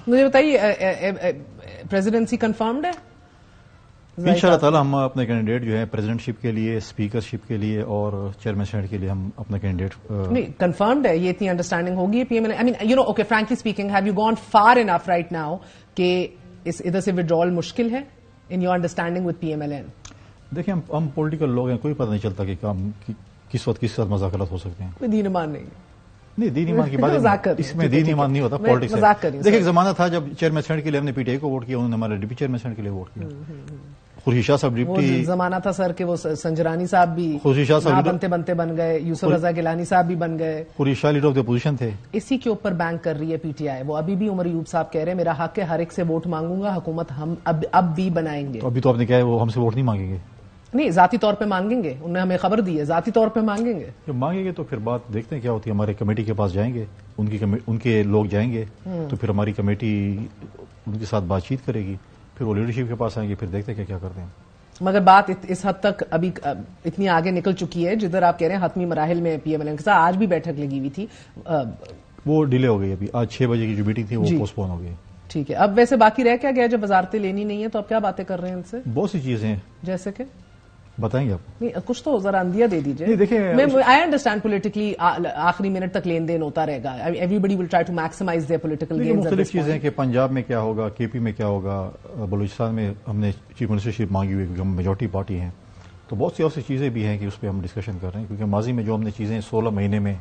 مجھے بتائیے presidency confirmed ہے؟ انشاءاللہ تعالی ہم اپنے کینڈیڈیٹ جو ہے پریزیڈنٹ شپ کے لیے، اسپیکر شپ کے لیے اور چیئرمین سینیٹ کے لیے ہم اپنا کینڈیڈیٹ نہیں کنفرمڈ ہے، یہ اتنی انڈرسٹینڈنگ ہوگی P M L N? I mean you know okay frankly speaking have you gone far enough right now کہ ادھر سے ودرول مشکل ہے in your understanding with P M L N? دیکھیں ہم پولیٹیکل لوگ ہیں، کوئی پتہ نہیں چلتا کہ کس وقت کس ساتھ مذاکرات ہو سکتے ہیں. کوئی دین ایمان نہیں، دین ایمان کی بات اس میں دین ایمان نہیں ہوتا، پالیٹکس ہے. دیکھیں ایک زمانہ تھا جب چیئرمین سینیٹ کے لیے ہم نے پی ٹی آئی کو ووٹ کیا، انہوں نے ہمارے ڈپٹی چیئرمین سینیٹ کے لیے ووٹ کیا. خورشید شاہ صاحب ڈپٹی زمانہ تھا سر کہ وہ سنجرانی صاحب بھی خورشید شاہ صاحب بنتے بنتے بن گئے، یوسف رضا گیلانی صاحب بھی بن گئے. Khurshid Shah leader of the opposition تھے. اسی کے اوپر بینک کر رہی ہے پی ٹی آئی. وہ ابھی بھی عمر ایوب صاحب کہہ رہے ہیں میرا حق ہے، ہر ایک سے ووٹ مانگوں گا، حکومت ہم اب بھی بنائیں گے. تو ابھی تو آپ نے کہا ہے وہ ہم سے ووٹ نہیں مانگیں گے. نہیں ذاتی طور پہ مانگیں گے، انہوں نے ہمیں خبر دی ہے، ذاتی طور پہ مانگیں گے. جب مانگیں گے تو پھر بات دیکھتے ہیں کیا ہوتی ہے. ہمارے کمیٹی کے پاس جائیں گے، ان کے لوگ جائیں گے تو پھر ہماری کمیٹی ان کے ساتھ بات چیت کرے گی، پھر وہ لیڈرشپ کے پاس آئیں گے، پھر دیکھتے ہیں کیا کرتے ہیں. مگر بات اس حد تک ابھی اتنی آگے نکل چکی ہے جدھر آپ کہہ رہے ہیں حتمی مراحل میں پی ایم ایل این کے ساتھ آج بھی بیٹھک لگی ہوئی تھی، وہ ڈیلے ہو گئی. ابھی آج 6 بجے کی جو میٹنگ تھی وہ پوسٹ پون ہو گئی. ٹھیک ہے. اب ویسے باقی رہ کیا گیا؟ جب وزارتیں لینی نہیں ہیں تو اب کیا باتیں کر رہے ہیں ان سے؟ بہت سی چیزیں ہیں، جیسے کہ بتائیں گے آپ؟ نہیں کچھ تو ذرا اندیا دے دیجیے. دیکھیں آئی انڈرسٹینڈ پولیٹیکلی آخری منٹ تک لین دین ہوتا رہے گا، everybody will try to maximize their political gains. مختلف چیزیں کہ پنجاب میں کیا ہوگا، کے پی میں کیا ہوگا، بلوچستان میں ہم نے چیف منسٹرشپ مانگی ہوئی کیونکہ ہم میجورٹی پارٹی ہیں. تو بہت سی ایسی چیزیں بھی ہیں کہ اس پہ ہم ڈسکشن کر رہے ہیں، کیونکہ ماضی میں جو ہم نے چیزیں 16 مہینے میں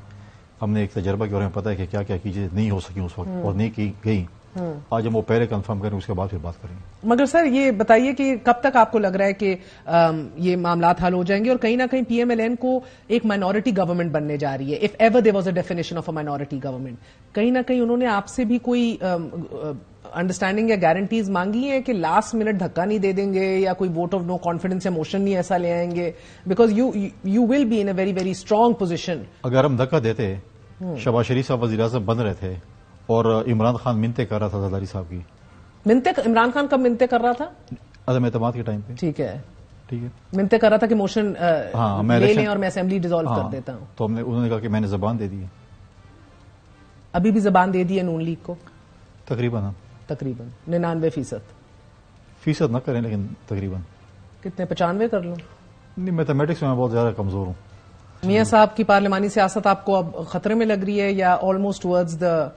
ہم نے ایک تجربہ کیا اور ہمیں پتا ہے کہ کیا کیا چیزیں نہیں ہو سکی اس وقت اور نہیں کی گئی. آج ہم وہ پہلے کنفرم کریں، اس کے بعد پھر بات کریں. مگر سر یہ بتائیے کہ کب تک آپ کو لگ رہا ہے کہ یہ معاملات حل ہو جائیں گے؟ اور کہیں نہ کہیں پی ایم ایل این کو ایک مائنورٹی گورنمنٹ بننے جا رہی ہے. If ever there was a definition of a minority government, کہیں نہ کہیں انہوں نے آپ سے بھی کوئی انڈرسٹینڈنگ یا گارنٹیز مانگی ہے کہ لاسٹ منٹ دھکا نہیں دے دیں گے یا کوئی ووٹ آف نو کانفیڈنس یا موشن نہیں ایسا لے آئیں گے؟ Because you will be in a very very strong position. اگر ہم دھکا دیتے، شہباز شریف صاحب وزیر اعظم بن رہے تھے اور عمران خان منتیں کر رہا تھا زرداری صاحب کی. منتیں عمران خان کب منتیں کر رہا تھا؟ عدم اعتماد کے ٹائم پہ. ٹھیک ہے منتیں کر رہا تھا کہ موشن لے لیں اور میں اسمبلی ڈیزالو کر دیتا ہوں. تو انہوں نے کہا کہ میں نے زبان دے دی ہے. ابھی بھی زبان دے دی ہے نون لیگ کو؟ تقریباً 99% نہ کریں لیکن تقریباً. کتنے 95 کر لوں؟ نہیں میتھمیٹکس میں بہت زیادہ کمزور ہوں. میاں صاحب کی پارلیمانی سیاست آپ کو اب خطرے میں لگ رہی ہے یا آلموسٹ ٹورڈز دا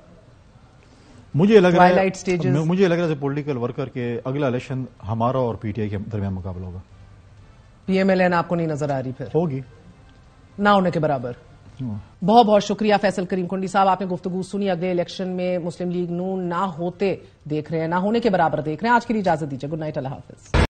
مجھے لگ رہا ہے پولیٹیکل ورکر کے اگلا الیکشن ہمارا اور پی ٹی آئی کے درمیان مقابلہ ہوگا. پی ایم ایل این آپ کو نہیں نظر آ رہی؟ پھر ہوگی نہ ہونے کے برابر. بہت بہت شکریہ فیصل کریم کنڈی صاحب، آپ نے گفتگو سنی. اگلے الیکشن میں مسلم لیگ نون نہ ہوتے دیکھ رہے ہیں، نہ ہونے کے برابر دیکھ رہے ہیں. آج کے لیے اجازت دیجیے. گڈ نائٹ، اللہ حافظ.